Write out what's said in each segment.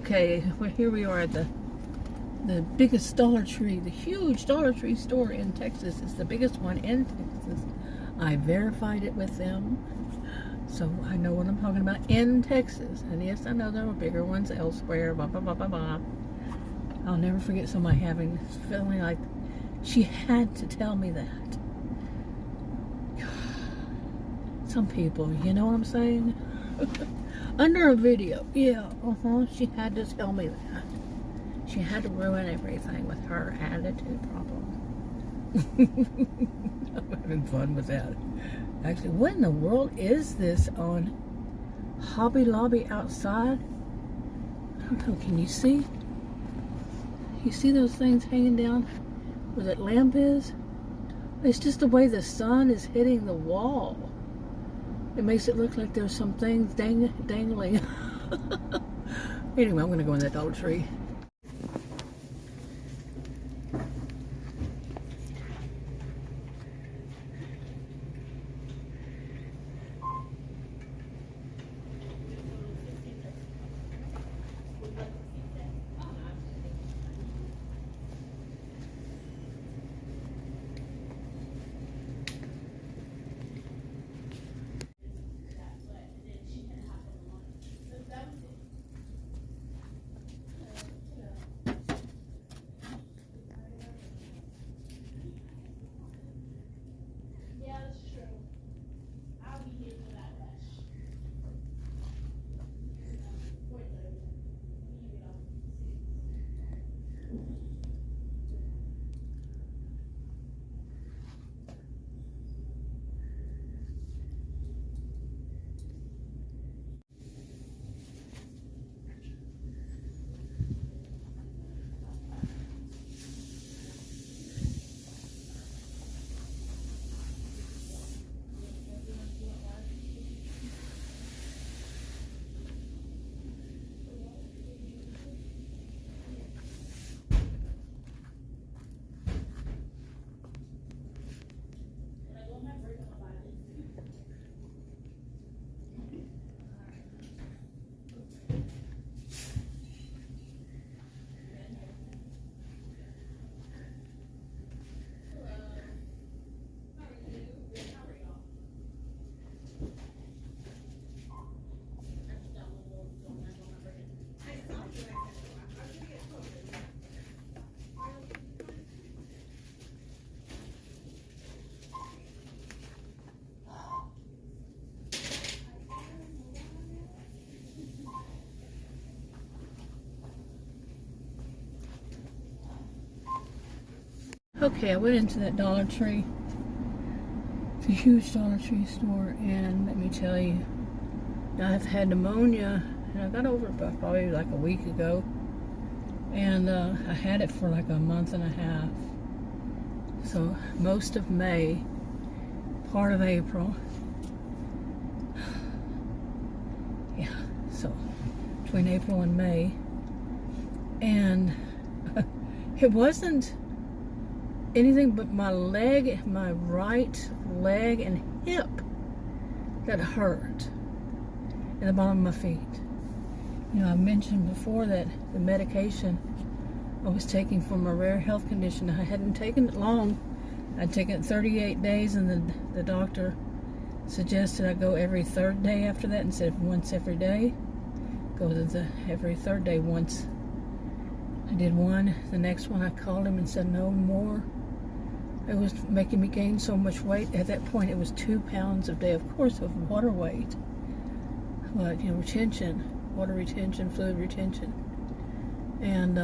Okay, well, here we are at the biggest Dollar Tree, the huge Dollar Tree store in Texas. It's the biggest one in Texas. I verified it with them, so I know what I'm talking about in Texas. And yes, I know there are bigger ones elsewhere, blah, blah, blah, blah, blah. I'll never forget somebody having this feeling like she had to tell me that. Some people, you know what I'm saying? Under a video, yeah, she had to tell me that. She had to ruin everything with her attitude problem. I'm having fun with that. Actually, what in the world is this on Hobby Lobby outside? I don't know, can you see? You see those things hanging down where that lamp is? It's just the way the sun is hitting the wall. It makes it look like there's some things dangling. Anyway, I'm going to go in that Dollar Tree. Okay, I went into that Dollar Tree, the huge Dollar Tree store, and let me tell you, I've had pneumonia, and I got over it probably like a week ago, and I had it for like a month and a half, so most of May, part of April, yeah, so between April and May, and it wasn't anything but my leg, my right leg and hip that hurt, and the bottom of my feet. You know, I mentioned before that the medication I was taking for my rare health condition, I hadn't taken it long. I'd taken it 38 days, and the doctor suggested I go every third day after that instead of once every day. Go to every third day once. I did one. The next one I called him and said no more. It was making me gain so much weight. At that point, it was 2 pounds a day, of course, of water weight. But, you know, retention, water retention, fluid retention. And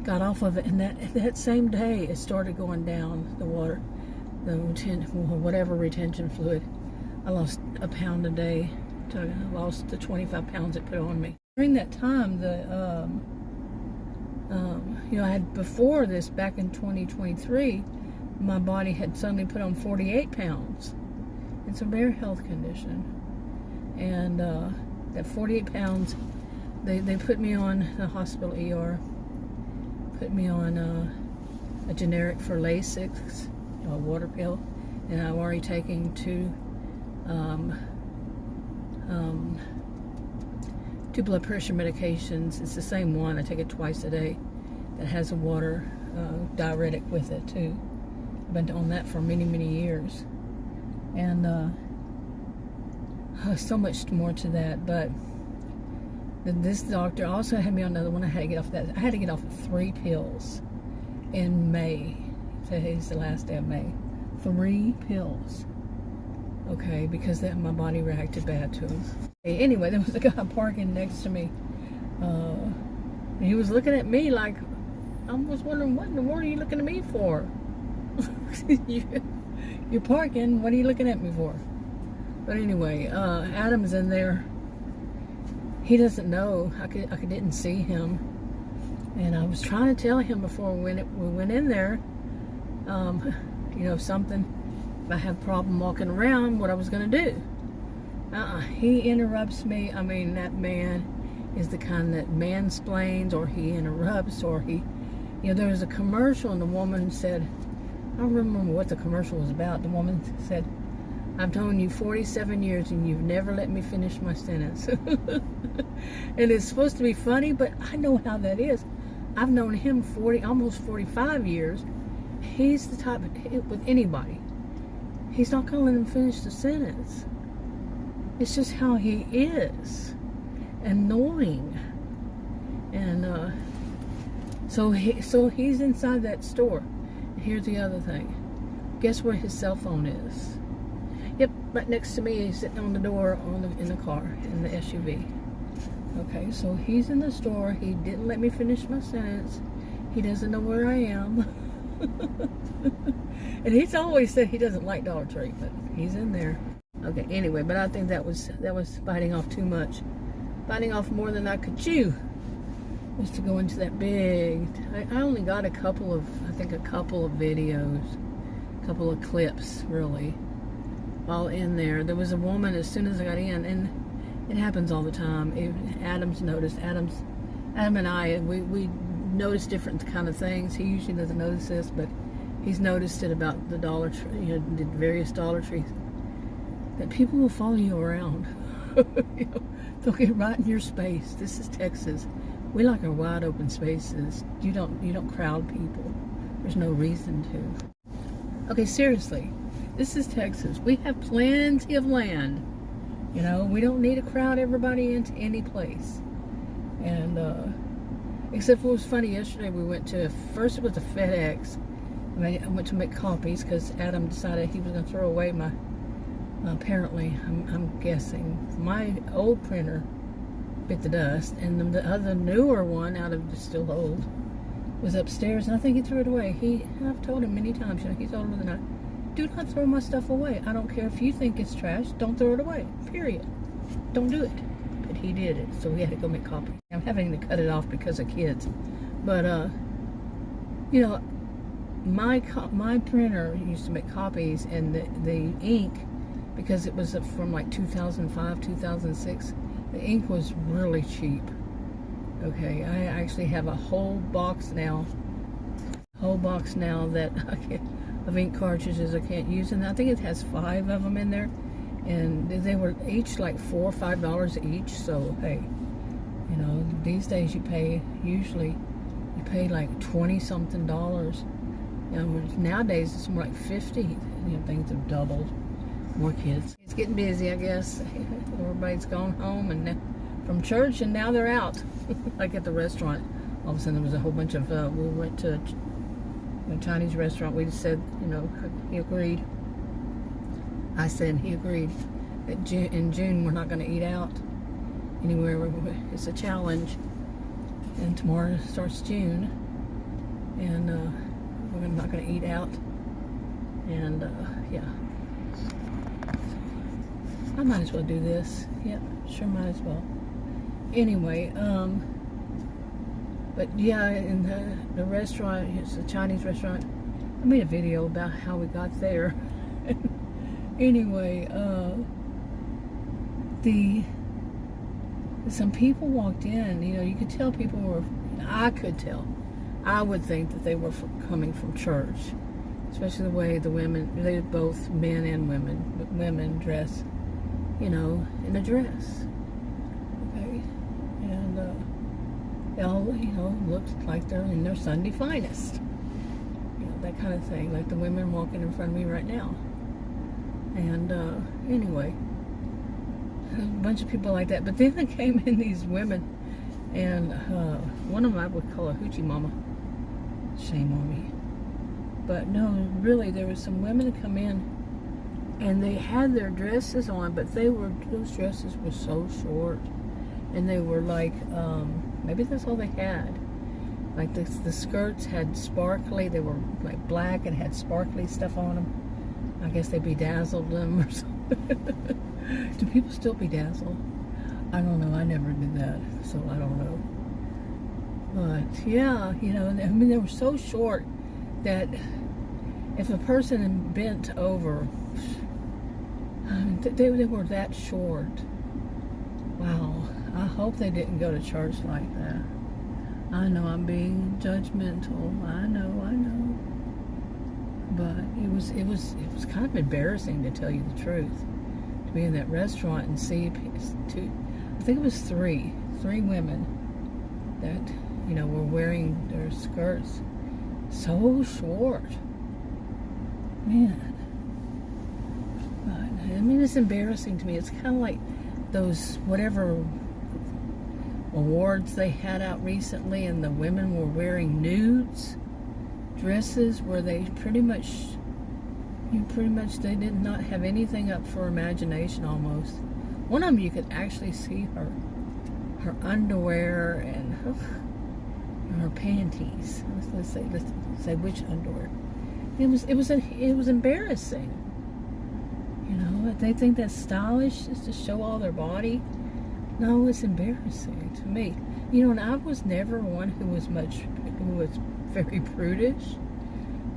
got off of it. And that same day, it started going down, the water, whatever retention fluid. I lost a pound a day. I lost the 25 pounds it put on me. During that time, you know, I had before this, back in 2023, my body had suddenly put on 48 pounds. It's a rare health condition. And that 48 pounds, they put me on the hospital ER, put me on a generic for Lasix, a water pill, and I'm already 2 blood pressure medications. It's the same one. I take it twice a day. That has a water diuretic with it too. I've been on that for many, many years. And so much more to that. But this doctor also had me on another one. I had to get off that. I had to get off of 3 pills in May. Today's the last day of May. 3 pills. Okay, because my body reacted bad to them. Anyway, there was a guy parking next to me. He was looking at me like, I was wondering, what in the world are you looking at me for? You're parking, what are you looking at me for? But anyway, Adam's in there. He doesn't know. I didn't see him. And I was trying to tell him before we went in there, you know, if I have a problem walking around, what I was going to do. He interrupts me. I mean, that man is the kind that mansplains, or he interrupts, or he, you know, there was a commercial and the woman said, I don't remember what the commercial was about. The woman said, I've known you 47 years and you've never let me finish my sentence. And it's supposed to be funny, but I know how that is. I've known him almost 45 years. He's the type, with anybody, he's not going to let him finish the sentence. It's just how he is. Annoying. And so he's inside that store. And here's the other thing. Guess where his cell phone is? Yep, right next to me. He's sitting on the door in the car, in the SUV. Okay, so he's in the store. He didn't let me finish my sentence. He doesn't know where I am. And he's always said he doesn't like Dollar Tree, but he's in there. Okay, anyway, but I think that was biting off too much. Biting off more than I could chew. Was to go into that big, I only got a couple of videos, a couple of clips, really, all in there. There was a woman as soon as I got in, and it happens all the time. Adam's noticed. Adam and I, we notice different kind of things. He usually doesn't notice this, but he's noticed it about the Dollar Tree, you know, the various Dollar Trees, that people will follow you around. You know, they'll get right in your space. This is Texas. We like our wide open spaces. You don't crowd people. There's no reason to. Okay, seriously, this is Texas. We have plenty of land. You know, we don't need to crowd everybody into any place. And except for, it was funny, yesterday we went to, first it was a FedEx. I went to make copies because Adam decided he was going to throw away my, apparently, I'm guessing, my old printer bit the dust, and the other newer one, out of the still old, was upstairs, and I think he threw it away. And I've told him many times, you know, he's older than I. Do not throw my stuff away. I don't care if you think it's trash. Don't throw it away. Period. Don't do it. But he did it, so we had to go make copies. I'm having to cut it off because of kids. But you know, my printer used to make copies, and the ink, because it was from like 2005, 2006. The ink was really cheap. Okay, I actually have a whole box now that of ink cartridges I can't use, and I think it has 5 of them in there, and they were each like $4 or $5 each. So hey, you know, these days usually you pay like $20-something. You know, nowadays it's more like 50. You know, things have doubled. More kids. It's getting busy, I guess. Everybody's gone home and from church, and now they're out. Like at the restaurant, all of a sudden there was a whole bunch of, we went to a Chinese restaurant. We just said, you know, he agreed. I said he agreed that in June we're not going to eat out anywhere. It's a challenge. And tomorrow starts June. And we're not going to eat out. And yeah. I might as well do this. Yep, sure might as well. Anyway, but yeah, in the restaurant, it's a Chinese restaurant. I made a video about how we got there. Anyway, some people walked in. You know, you could tell people were. I could tell. I would think that they were coming from church, especially the way the women. They both men and women, but women dress, you know, in a dress. Okay, They all, look like they're in their Sunday finest. That kind of thing, like the women walking in front of me right now. And anyway, a bunch of people like that. But then there came in these women, and one of them I would call a hoochie mama. Shame on me. But no, really, there was some women that come in, and they had their dresses on, but those dresses were so short, and they were like, maybe that's all they had. Like the skirts had sparkly, they were like black and had sparkly stuff on them. I guess they bedazzled them or something. Do people still bedazzle? I don't know, I never did that, so I don't know. But yeah, I mean, they were so short that if a person had bent over, they were that short. Wow, I hope they didn't go to church like that. I know I'm being judgmental. I know. But it was kind of embarrassing, to tell you the truth, to be in that restaurant and see I think it was three women that were wearing their skirts so short. Man. But I mean, it's embarrassing to me. It's kind of like those whatever awards they had out recently, and the women were wearing nudes dresses where they pretty much they did not have anything up for imagination. Almost one of them, you could actually see her underwear and her panties. Let's say which underwear. It was embarrassing. They think that's stylish, just to show all their body. No, it's embarrassing to me. And I was never one who was very prudish.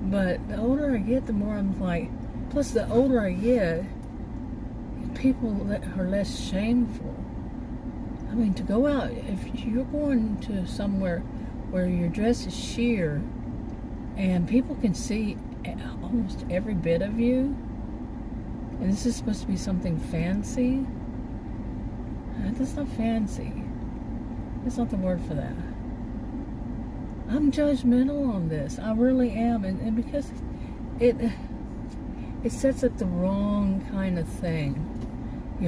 But the older I get, the more I'm like, plus the older I get, people are less shameful. I mean, to go out, if you're going to somewhere where your dress is sheer and people can see almost every bit of you, and this is supposed to be something fancy, that's not fancy. That's not the word for that. I'm judgmental on this. I really am. And because it sets up the wrong kind of thing,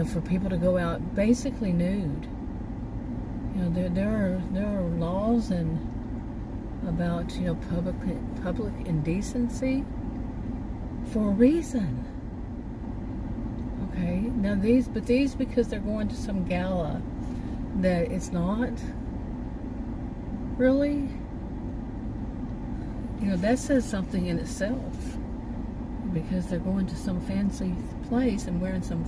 for people to go out basically nude. There are laws about public indecency for a reason. Okay, now these because they're going to some gala that it's not really, that says something in itself, because they're going to some fancy place and wearing some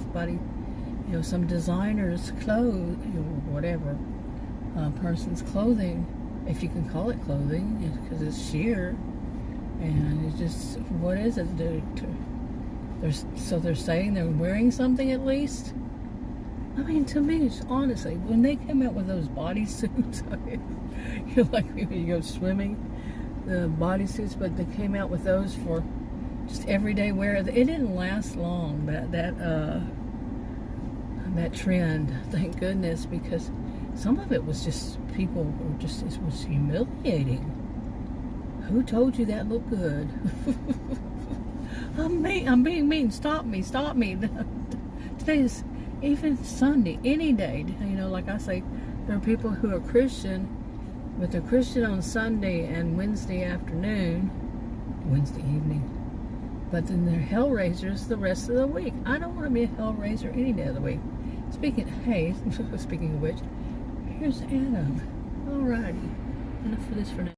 designer's clothes, whatever person's clothing, if you can call it clothing, because it's sheer, and it's just, what is it? They're saying they're wearing something at least. I mean, to me, honestly, when they come out with those bodysuits, like when you go swimming, the bodysuits, but they came out with those for just everyday wear. It didn't last long, that trend, thank goodness, because some of it was just, people were just, it was humiliating. Who told you that looked good? I'm being mean. Stop me. Today's, even Sunday, any day, like I say, there are people who are Christian, but they're Christian on Sunday and Wednesday afternoon, Wednesday evening, but then they're hellraisers the rest of the week. I don't want to be a hellraiser any day of the week. Speaking of which, here's Adam. Alrighty, enough for this for now.